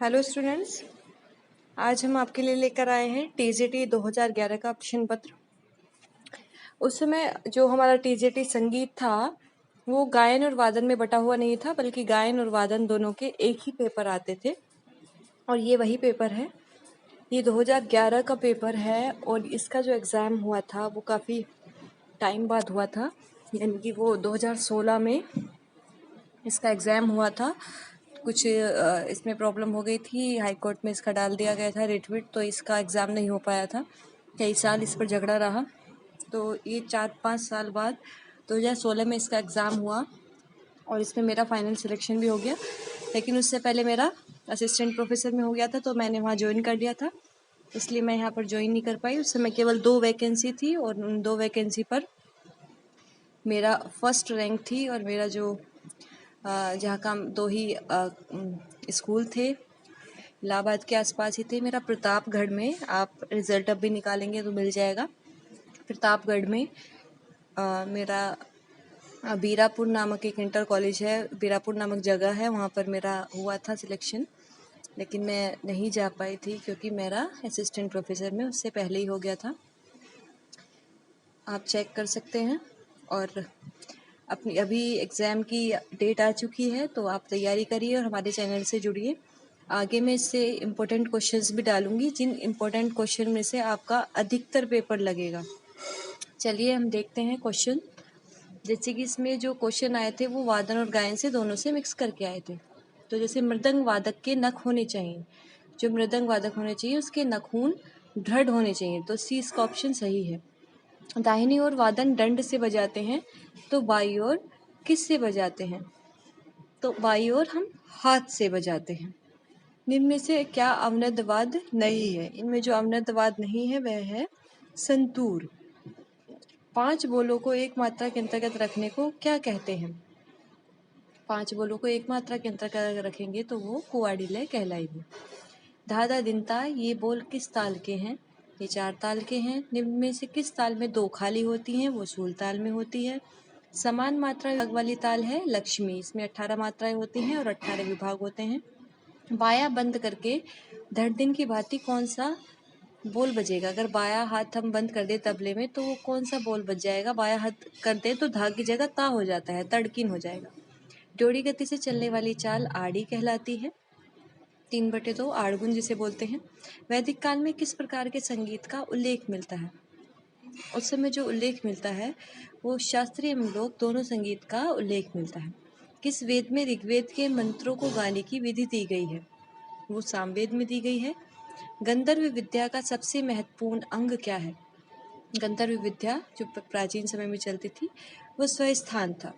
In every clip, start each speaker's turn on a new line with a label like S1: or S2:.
S1: Hello students, आज हम आपके लिए लेकर आए हैं टीजीटी 2011 का प्रश्न पत्र। उस समय जो हमारा टीजीटी संगीत था वो गायन और वादन में बटा हुआ नहीं था, बल्कि गायन और वादन दोनों के एक ही पेपर आते थे। और ये वही पेपर है, ये 2011 का पेपर है। और इसका जो एग्ज़ाम हुआ था वो काफ़ी टाइम बाद हुआ था, यानी कि वो 2016 में इसका एग्ज़ाम हुआ था। कुछ इसमें प्रॉब्लम हो गई थी, हाई कोर्ट में इसका डाल दिया गया था रिटविट, तो इसका एग्ज़ाम नहीं हो पाया था। कई साल इस पर झगड़ा रहा, तो ये 4-5 साल बाद 2016 में इसका एग्ज़ाम हुआ और इसमें मेरा फाइनल सिलेक्शन भी हो गया। लेकिन उससे पहले मेरा असिस्टेंट प्रोफेसर में हो गया था, तो मैंने वहाँ ज्वाइन कर लिया था, इसलिए मैं यहाँ पर ज्वाइन नहीं कर पाई। उस समय केवल 2 वैकेंसी थी और उन 2 वैकेंसी पर मेरा फर्स्ट रैंक थी। और मेरा जो जहाँ का 2 ही स्कूल थे, इलाहाबाद के आसपास ही थे। मेरा प्रतापगढ़ में, आप रिज़ल्ट अब भी निकालेंगे तो मिल जाएगा, प्रतापगढ़ में मेरा बीरापुर नामक एक इंटर कॉलेज है, बीरापुर नामक जगह है, वहाँ पर मेरा हुआ था सिलेक्शन। लेकिन मैं नहीं जा पाई थी क्योंकि मेरा असिस्टेंट प्रोफेसर में उससे पहले ही हो गया था। आप चेक कर सकते हैं। और अपनी अभी एग्ज़ाम की डेट आ चुकी है, तो आप तैयारी करिए और हमारे चैनल से जुड़िए। आगे मैं इससे इम्पोर्टेंट क्वेश्चंस भी डालूंगी, जिन इम्पोर्टेंट क्वेश्चन में से आपका अधिकतर पेपर लगेगा। चलिए हम देखते हैं क्वेश्चन। जैसे कि इसमें जो क्वेश्चन आए थे वो वादन और गायन से दोनों से मिक्स करके आए थे। तो जैसे मृदंग वादक के नख होने चाहिए, जो मृदंग वादक होने चाहिए उसके नखून दृढ़ होने चाहिए, तो सी इसका ऑप्शन सही है। दाहिनी ओर वादन दंड से बजाते हैं, तो बाई ओर किस से बजाते हैं? तो बाई ओर हम हाथ से बजाते हैं। निम्न में से क्या अवनद्वाद नहीं है? इनमें जो अवनद्वाद नहीं है वह है संतूर। 5 बोलों को एक मात्रा के अंतर्गत रखने को क्या कहते हैं? 5 बोलों को एक मात्रा के अंतर्गत रखेंगे तो वो कुआड़ी लय कहलाएगी। धाधा दिनता, ये बोल किस ताल के हैं? ये 4 ताल के हैं। निम्न में से किस ताल में 2 खाली होती हैं? वो सूल ताल में होती है। समान मात्रा विभाग वाली ताल है लक्ष्मी, इसमें 18 मात्राएं होती हैं और 18 विभाग होते हैं। बाया बंद करके धड़ दिन की भांति कौन सा बोल बजेगा? अगर बाया हाथ हम बंद कर दे तबले में तो वो कौन सा बोल बज जाएगा? बाया हाथ कर दे तो धा की जगह ता हो जाता है, तड़किन हो जाएगा। जोड़ी गति से चलने वाली चाल आड़ी कहलाती है। 3/2 आड़गुन जिसे बोलते हैं। वैदिक काल में किस प्रकार के संगीत का उल्लेख मिलता है? उस समय जो उल्लेख मिलता है वो शास्त्रीय एवं लोक दोनों संगीत का उल्लेख मिलता है। किस वेद में ऋग्वेद के मंत्रों को गाने की विधि दी गई है? वो सामवेद में दी गई है। गंधर्व विद्या का सबसे महत्वपूर्ण अंग क्या है? गंधर्व विद्या जो प्राचीन समय में चलती थी वो स्वस्थान था।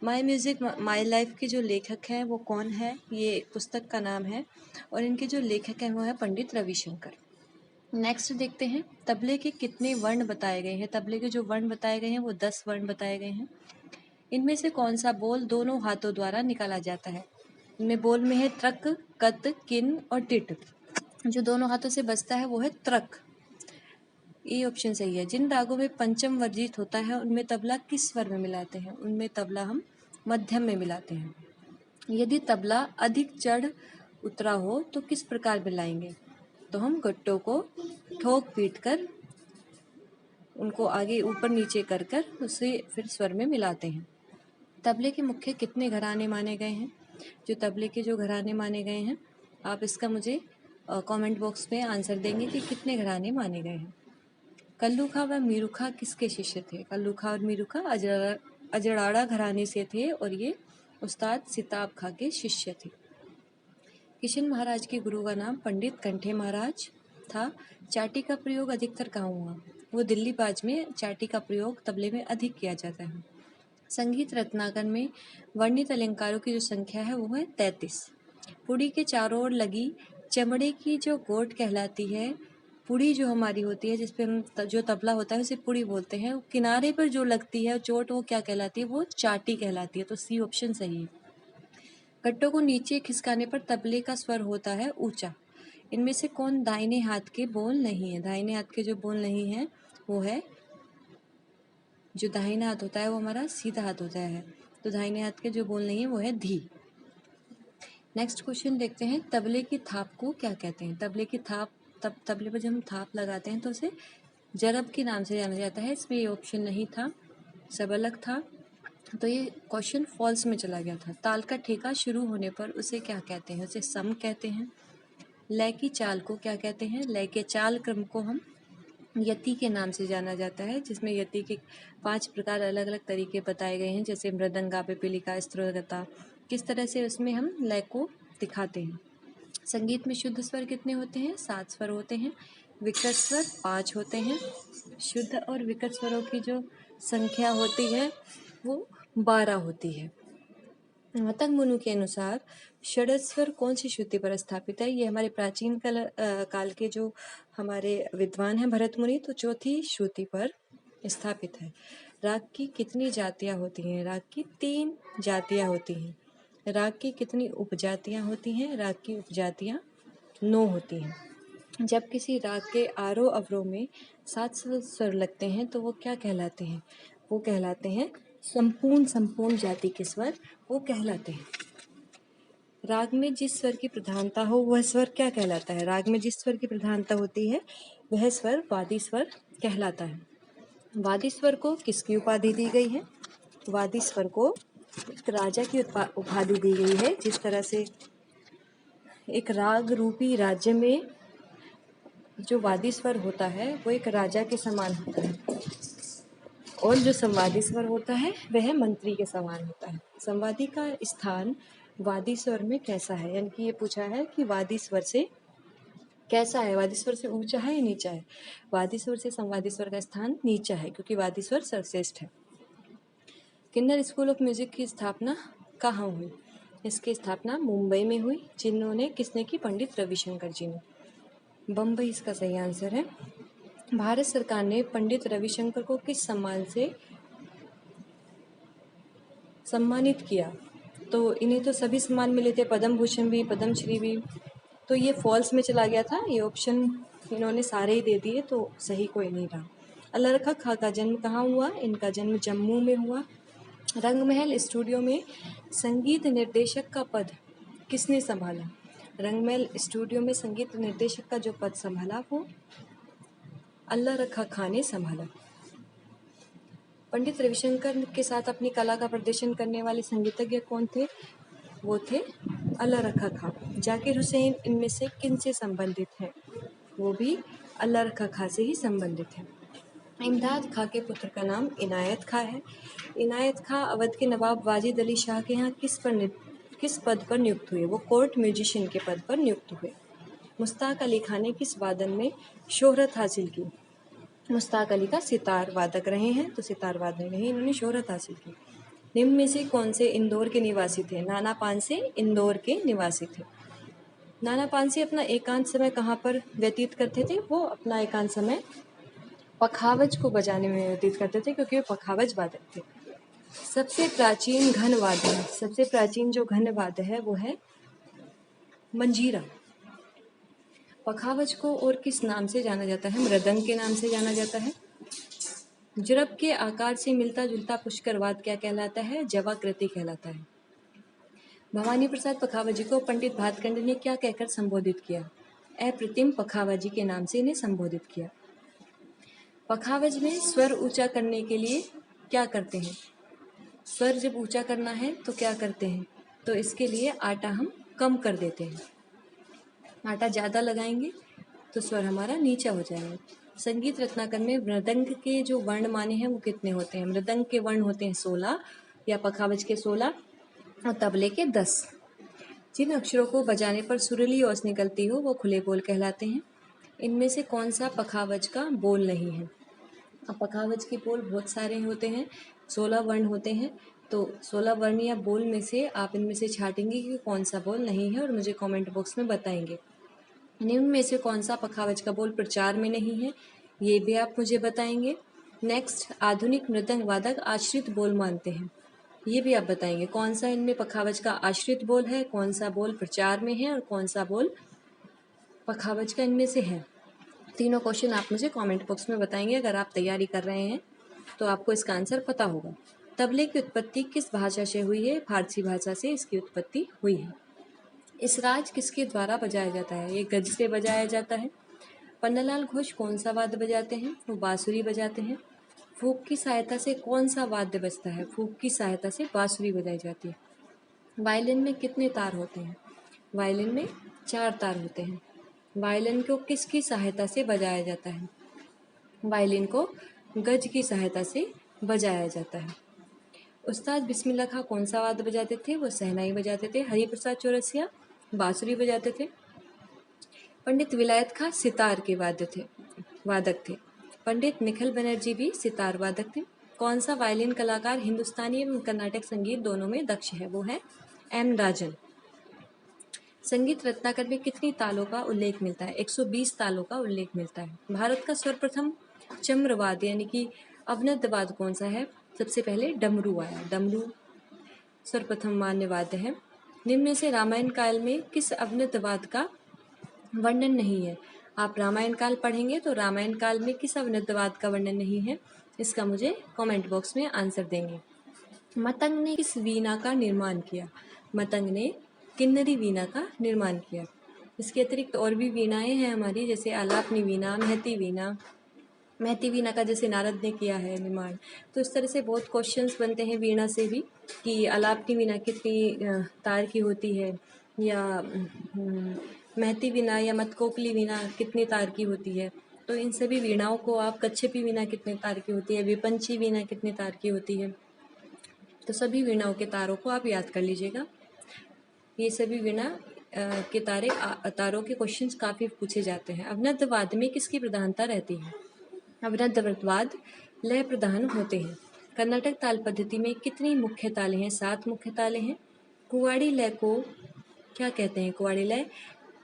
S1: माई म्यूजिक माई लाइफ के जो लेखक हैं वो कौन है? ये एक पुस्तक का नाम है और इनके जो लेखक हैं वो है पंडित रविशंकर। नेक्स्ट देखते हैं, तबले के कितने वर्ण बताए गए हैं? तबले के जो वर्ण बताए गए हैं वो 10 वर्ण बताए गए हैं। इनमें से कौन सा बोल दोनों हाथों द्वारा निकाला जाता है? इनमें बोल में है त्रक, कत, किन और टिट। जो दोनों हाथों से बजता है वो है त्रक, ये ऑप्शन सही है। जिन रागों में पंचम वर्जित होता है उनमें तबला किस स्वर में मिलाते हैं? उनमें तबला हम मध्यम में मिलाते हैं। यदि तबला अधिक चढ़ उतरा हो तो किस प्रकार मिलाएंगे? तो हम गट्टों को ठोक पीट कर उनको आगे ऊपर नीचे कर कर उसे फिर स्वर में मिलाते हैं। तबले के मुख्य कितने घराने माने गए हैं? जो तबले के जो घराने माने गए हैं, आप इसका मुझे कमेंट बॉक्स में आंसर देंगे कि कितने घराने माने गए हैं। कल्लूखा व मीरूखा किसके शिष्य थे? कल्लूखा और मीरूखा अजराड़ा घराने से थे और ये उस्ताद सिताब खां के शिष्य थे। किशन महाराज के गुरु का नाम पंडित कंठे महाराज था। चाटी का प्रयोग अधिकतर कहाँ हुआ? वो दिल्ली बाज में चाटी का प्रयोग तबले में अधिक किया जाता है। संगीत रत्नाकर में वर्णित अलंकारों की जो संख्या है वो है 33। पुड़ी के चारों ओर लगी चमड़े की जो गोट कहलाती है, पुड़ी जो हमारी होती है जिसपे हम जो तबला होता है उसे पुड़ी बोलते हैं, किनारे पर जो लगती है चोट वो क्या कहलाती है? वो चाटी कहलाती है, तो सी ऑप्शन सही है। गट्टों को नीचे खिसकाने पर तबले का स्वर होता है ऊंचा। इनमें से कौन दाहिने हाथ के बोल नहीं है? दाहिने हाथ के जो बोल नहीं है वो है, जो दाहिना हाथ होता है वो हमारा सीधा हाथ होता है, तो दाहिने हाथ के जो बोल नहीं है वो है धी। नेक्स्ट क्वेश्चन देखते हैं, तबले की थाप को क्या कहते हैं? तबले की थाप, तबले पर जब हम थाप लगाते हैं तो उसे जरब के नाम से जाना जाता है। इसमें ये ऑप्शन नहीं था, सब अलग था, तो ये क्वेश्चन फॉल्स में चला गया था। ताल का ठेका शुरू होने पर उसे क्या कहते हैं? उसे सम कहते हैं। लय की चाल को क्या कहते हैं? लय के चाल क्रम को हम यति के नाम से जाना जाता है, जिसमें यति के 5 प्रकार अलग अलग तरीके बताए गए हैं, जैसे मृदंगा, पिपीलिका, स्त्रोगता। किस तरह से उसमें हम लय को दिखाते हैं। संगीत में शुद्ध स्वर कितने होते हैं? 7 स्वर होते हैं। विकट स्वर 5 होते हैं। शुद्ध और विकट स्वरों की जो संख्या होती है वो 12 होती है। मतंग मुनु के अनुसार षड्ज स्वर कौन सी श्रुति पर स्थापित है? ये हमारे प्राचीन काल के जो हमारे विद्वान हैं भरत मुनि, तो चौथी श्रुति पर स्थापित है। राग की कितनी जातियां होती हैं? राग की 3 जातियां होती हैं। राग की कितनी उपजातियां होती हैं? राग की उपजातियां 9 होती हैं। जब किसी राग के आरोह अवरोह में 7 स्वर लगते हैं तो वो क्या कहलाते हैं? वो कहलाते हैं संपूर्ण जाति के स्वर, वो कहलाते हैं। राग में जिस स्वर की प्रधानता हो वह स्वर क्या कहलाता है? राग में जिस स्वर की प्रधानता होती है वह स्वर वादी स्वर कहलाता है। वादी स्वर को किसकी उपाधि दी गई है? वादी स्वर को एक राजा की उपाधि दी गई है। जिस तरह से एक राग रूपी राज्य में जो वादी स्वर होता है वो एक राजा के समान होता है, और जो संवादी स्वर होता है वह मंत्री के समान होता है। संवादी का स्थान वादी स्वर में कैसा है? यानी कि ये पूछा है कि वादी स्वर से कैसा है, वादी स्वर से ऊंचा है या नीचा है? वादी स्वर से संवादी स्वर का स्थान नीचा है, क्योंकि वादी स्वर सर्वश्रेष्ठ है। किन्नर स्कूल ऑफ म्यूजिक की स्थापना कहाँ हुई? इसकी स्थापना मुंबई में हुई। जिन्होंने किसने की? पंडित रविशंकर जी ने। बम्बई इसका सही आंसर है। भारत सरकार ने पंडित रविशंकर को किस सम्मान से सम्मानित किया? तो इन्हें तो सभी सम्मान मिले थे, पद्म भूषण भी, पद्म श्री भी, तो ये फॉल्स में चला गया था। ये ऑप्शन इन्होंने सारे ही दे दिए, तो सही कोई नहीं रहा। अल्लाह रखा खां का जन्म कहाँ हुआ? इनका जन्म जम्मू में हुआ। रंगमहल स्टूडियो में संगीत निर्देशक का पद किसने संभाला? रंगमहल स्टूडियो में संगीत निर्देशक का जो पद संभाला वो अल्लाह रखा खां ने संभाला। पंडित रविशंकर के साथ अपनी कला का प्रदर्शन करने वाले संगीतज्ञ कौन थे? वो थे अल्लाह रखा खां। जाकिर हुसैन इनमें से किन से संबंधित हैं? वो भी अल्लाह रखा खां से ही संबंधित हैं। इमदाद खां के पुत्र का नाम इनायत खां है। इनायत खां अवध के नवाब वाजिद अली शाह के यहाँ किस पद पर नियुक्त हुए? वो कोर्ट म्यूजिशियन के पद पर नियुक्त हुए। मुश्ताक अली खां ने किस वादन में शोहरत हासिल की? मुश्ताक अली का सितार वादक रहे हैं, तो सितार वादन में ही इन्होंने शोहरत हासिल की। निम्न में से कौन से इंदौर के निवासी थे? नाना पानसे इंदौर के निवासी थे। नाना पानसे अपना एकांत समय कहाँ पर व्यतीत करते थे? वो अपना एकांत समय पखावज को बजाने में व्यतीत करते थे, क्योंकि वो पखावज वादक थे। सबसे प्राचीन घन वाद्य, सबसे प्राचीन जो घन वाद्य है वो है मंजीरा। पखावज को और किस नाम से जाना जाता है? मृदंग के नाम से जाना जाता है। जुरब के आकार से मिलता जुलता पुष्करवाद क्या कहलाता है? जवाकृति कहलाता है। भवानी प्रसाद पखावजी को पंडित भातखंडे ने क्या कहकर संबोधित किया? अप्रतिम पखावजी के नाम से इन्हें संबोधित किया। पखावज में स्वर ऊंचा करने के लिए क्या करते हैं? स्वर जब ऊंचा करना है तो क्या करते हैं? तो इसके लिए आटा हम कम कर देते हैं। आटा ज़्यादा लगाएंगे तो स्वर हमारा नीचा हो जाएगा। संगीत रत्नाकर में मृदंग के जो वर्ण माने हैं वो कितने होते हैं? मृदंग के वर्ण होते हैं 16 या पखावज के 16 और तबले के 10। जिन अक्षरों को बजाने पर सुरीली ओस निकलती हो वो खुले बोल कहलाते हैं। इनमें से कौन सा पखावज का बोल नहीं है? अब पखावज के बोल बहुत सारे होते हैं, 16 वर्ण होते हैं, तो 16 वर्ण या बोल में से आप इनमें से छाटेंगे कि कौन सा बोल नहीं है और मुझे कमेंट बॉक्स में बताएंगे। निम्न में से कौन सा पखावज का बोल प्रचार में नहीं है? ये भी आप मुझे बताएंगे। नेक्स्ट, आधुनिक मृदंग वादक आश्रित बोल मानते हैं, ये भी आप बताएंगे। कौन सा इनमें पखावज का आश्रित बोल है, कौन सा बोल प्रचार में है और कौन सा बोल पखावज का इनमें से है? तीनों क्वेश्चन आप मुझे कमेंट बॉक्स में बताएंगे। अगर आप तैयारी कर रहे हैं तो आपको इसका आंसर पता होगा। तबले की उत्पत्ति किस भाषा से हुई है? फारसी भाषा से इसकी उत्पत्ति हुई है। इस राज किसके द्वारा बजाया जाता है? ये गज से बजाया जाता है। पन्नालाल घोष कौन सा वाद्य बजाते हैं? वो बांसुरी बजाते हैं। फूंक की सहायता से कौन सा वाद्य बजता है? फूंक की सहायता से बांसुरी बजाई जाती है। वायलिन में कितने तार होते हैं? वायलिन में 4 तार होते हैं। वायलिन को किसकी सहायता से बजाया जाता है? वायलिन को गज की सहायता से बजाया जाता है। उस्ताद बिस्मिल्लाह खां कौन सा वाद्य बजाते थे? वो शहनाई बजाते थे। हरिप्रसाद चौरसिया बांसुरी बजाते थे। पंडित विलायत खां सितार के वादक थे। पंडित निखिल बनर्जी भी सितार वादक थे। कौन सा वायलिन कलाकार हिंदुस्तानी एवं कर्नाटक संगीत दोनों में दक्ष है? वो है एम राजन। संगीत रत्नाकर में कितनी तालों का उल्लेख मिलता है? 120 तालों का उल्लेख मिलता है। भारत का सर्वप्रथम चम्रवाद यानी कि अवनद वाद्य कौन सा है? सबसे पहले डमरू आया। डमरू सर्वप्रथम मान्य वाद्य है। निम्न में से रामायण काल में किस अवनद वाद्य का वर्णन नहीं है? आप रामायण काल पढ़ेंगे तो रामायण काल में किस अवनद वाद्य का वर्णन नहीं है, इसका मुझे कमेंट बॉक्स में आंसर देंगे। मतंग ने किस वीणा का निर्माण किया? मतंग ने किन्नरी वीणा का निर्माण किया। इसके अतिरिक्त और भी वीणाएं हैं हमारी, जैसे आलापनी वीणा, महती वीणा का जैसे नारद ने किया है निर्माण। तो इस तरह से बहुत क्वेश्चंस बनते हैं वीणा से भी कि आलापनी वीणा कितनी तार की होती है, या महती वीणा या मतकोकली वीणा कितनी तार की होती है। तो इन सभी वीणाओं को आप, कच्छपी वीणा कितने तार की होती है, विपंची वीणा कितने तार की होती है, तो सभी वीणाओं के तारों को आप याद कर लीजिएगा। ये सभी वीणा के तारों के क्वेश्चंस काफ़ी पूछे जाते हैं। अवनद वाद्य में किसकी प्रधानता रहती है? अवनद वाद्य लय प्रधान होते हैं। कर्नाटक ताल पद्धति में कितनी मुख्य तालें हैं? 7 मुख्य तालें हैं। कुवाड़ी लय को क्या कहते हैं? कुवाड़ी लय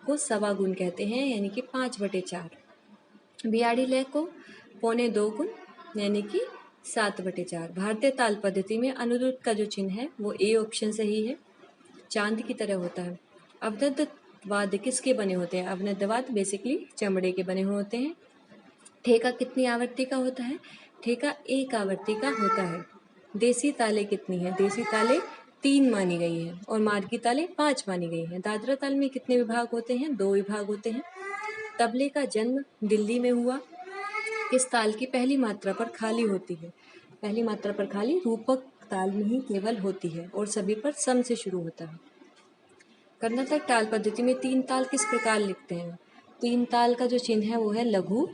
S1: को सवा गुण कहते हैं, यानी कि 5/4। बियाड़ी लय को 2.25 गुण, यानी कि 7/4। भारतीय ताल पद्धति में अनुरुद्ध का जो चिन्ह है वो ए ऑप्शन सही है, चांद की तरह होता है। अवनद वाद्य किसके बने होते हैं? अवनद वाद्य बेसिकली चमड़े के बने हुए होते हैं। ठेका कितनी आवृत्ति का होता है? ठेका 1 आवृत्ति का होता है। देसी ताले कितनी है? देसी ताले 3 मानी गई है और मार्गी ताले 5 मानी गई है। दादरा ताल में कितने विभाग होते हैं? 2 विभाग होते हैं। तबले का जन्म दिल्ली में हुआ। किस ताल की पहली मात्रा पर खाली होती है? पहली मात्रा पर खाली रूपक ताल में ही केवल होती है और सभी पर सम से शुरू होता है। कर्नाटक ताल पद्धति में 3 ताल किस प्रकार लिखते हैं? 3 ताल का जो चिन्ह है वो है लघु,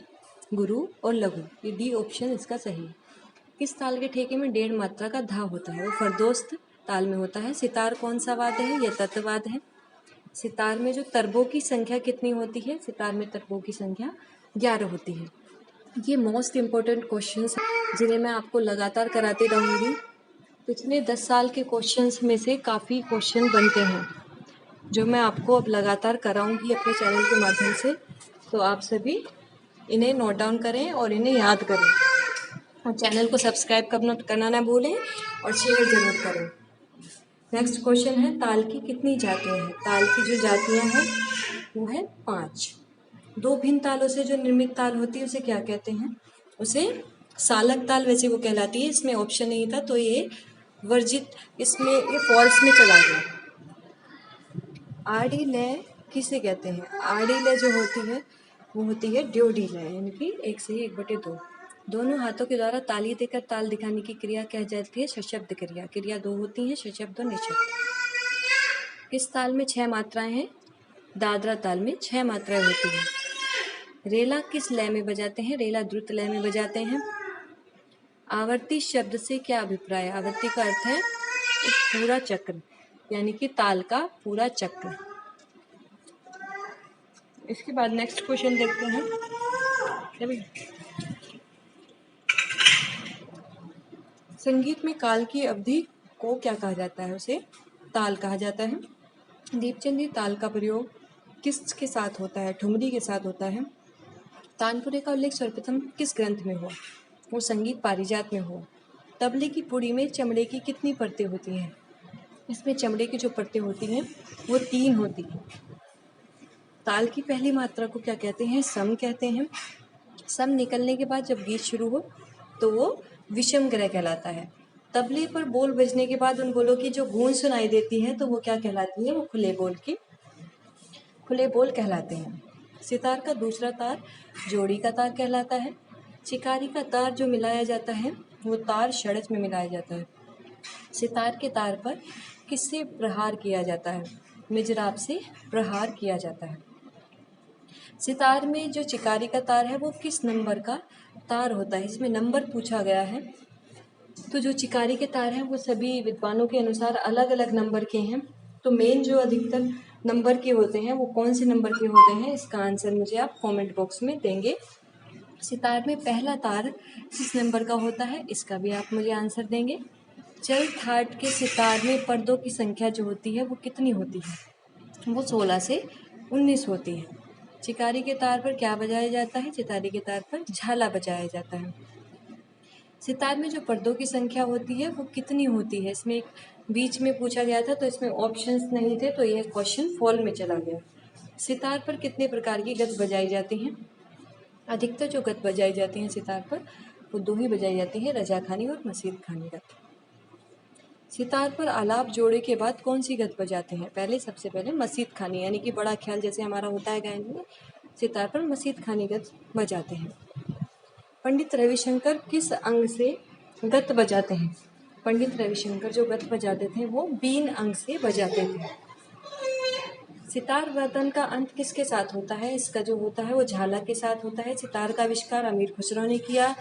S1: गुरु और लघु। ये डी ऑप्शन इसका सही है। किस ताल के ठेके में 1.5 मात्रा का धा होता है? वो फरदोस्त ताल में होता है। सितार कौन सा वाद्य है? यह तत्वाद है। सितार में जो तरबों की संख्या कितनी होती है? सितार में तरबों की संख्या 11 होती है। ये मोस्ट इम्पोर्टेंट क्वेश्चंस हैं जिन्हें मैं आपको लगातार कराती रहूँगी। पिछले 10 साल के क्वेश्चंस में से काफ़ी क्वेश्चन बनते हैं जो मैं आपको अब लगातार कराऊंगी अपने चैनल के माध्यम से। तो आप सभी इन्हें नोट डाउन करें और इन्हें याद करें और चैनल को सब्सक्राइब करना ना भूलें और शेयर ज़रूर करें। नेक्स्ट क्वेश्चन है, ताल की कितनी जातियाँ हैं? ताल की जो जातियाँ हैं वो है 5। 2 भिन्न तालों से जो निर्मित ताल होती है उसे क्या कहते हैं? उसे सालक ताल वैसे वो कहलाती है। इसमें ऑप्शन नहीं था तो ये वर्जित, इसमें ये फॉल्स में चला गया। आड़ी लय किसे कहते हैं? आड़ी लय जो होती है वो होती है ड्योढ़ी लय, यानी कि 1 से 1/2। दोनों हाथों के द्वारा ताली देकर ताल दिखाने की क्रिया कह जाती है सशब्द क्रिया। क्रिया 2 होती हैं, सशब्द और निशब्द। किस ताल में 6 मात्राएं हैं? दादरा ताल में 6 मात्राएं होती हैं। रेला किस लय में बजाते हैं? रेला द्रुत लय में बजाते हैं। आवर्ती शब्द से क्या अभिप्राय है? आवर्ती का अर्थ है एक पूरा चक्र, यानी कि ताल का पूरा चक्र। इसके बाद नेक्स्ट क्वेश्चन देखते हैं। संगीत में काल की अवधि को क्या कहा जाता है? उसे ताल कहा जाता है। दीपचंद जी, ताल का प्रयोग किसके साथ होता है? ठुमरी के साथ होता है। तानपुरे का उल्लेख सर्वप्रथम किस ग्रंथ में हुआ? वो संगीत पारिजात में हुआ। तबले की पुड़ी में चमड़े की कितनी परतें होती हैं? इसमें चमड़े की जो परतें होती हैं वो 3 होती हैं। ताल की पहली मात्रा को क्या कहते हैं? सम कहते हैं। सम निकलने के बाद जब गीत शुरू हो तो वो विषम ग्रह कहलाता है। तबले पर बोल बजने के बाद उन बोलों की जो गूंज सुनाई देती है तो वो क्या कहलाती है? वो खुले बोल की खुले बोल कहलाते हैं। सितार का दूसरा तार जोड़ी का तार कहलाता है। चिकारी का तार जो मिलाया जाता है वो तार षड्ज में मिलाया जाता है। सितार के तार पर किससे प्रहार किया जाता है? मिजराब से प्रहार किया जाता है। सितार में जो चिकारी का तार है वो किस नंबर का तार होता है? इसमें नंबर पूछा गया है। तो जो चिकारी के तार हैं वो सभी विद्वानों के अनुसार अलग अलग नंबर के हैं। तो मेन जो अधिकतर नंबर के होते हैं वो कौन से नंबर के होते हैं, इसका आंसर मुझे आप कमेंट बॉक्स में देंगे। सितार में पहला तार किस नंबर का होता है, इसका भी आप मुझे आंसर देंगे। चल थाट के सितार में पर्दों की संख्या जो होती है वो कितनी होती है? वो 16 से 19 होती है। चिकारी के तार पर क्या बजाया जाता है? चितारी के तार पर झाला बजाया जाता है। सितार में जो पर्दों की संख्या होती है वो कितनी होती है? इसमें एक बीच में पूछा गया था तो इसमें ऑप्शंस नहीं थे तो यह क्वेश्चन फॉल में चला गया। सितार पर कितने प्रकार की गत बजाई जाती हैं? अधिकतर जो गत बजाई जाती हैं सितार पर वो दो ही बजाई जाती हैं, रजा खानी और मसीद खानी गत। सितार पर आलाप जोड़े के बाद कौन सी गत बजाते हैं? सबसे पहले मसीद खानी यानी कि बड़ा ख्याल जैसे हमारा होता है गायन में, सितार पर मसीद खानी गत बजाते हैं। पंडित रविशंकर किस अंग से गत बजाते हैं? पंडित रविशंकर जो गत बजाते थे वो बीन अंग से बजाते थे। सितार वादन का अंत किसके साथ होता है? इसका जो होता है वो झाला के साथ होता है। सितार का आविष्कार अमीर खुसरो ने किया।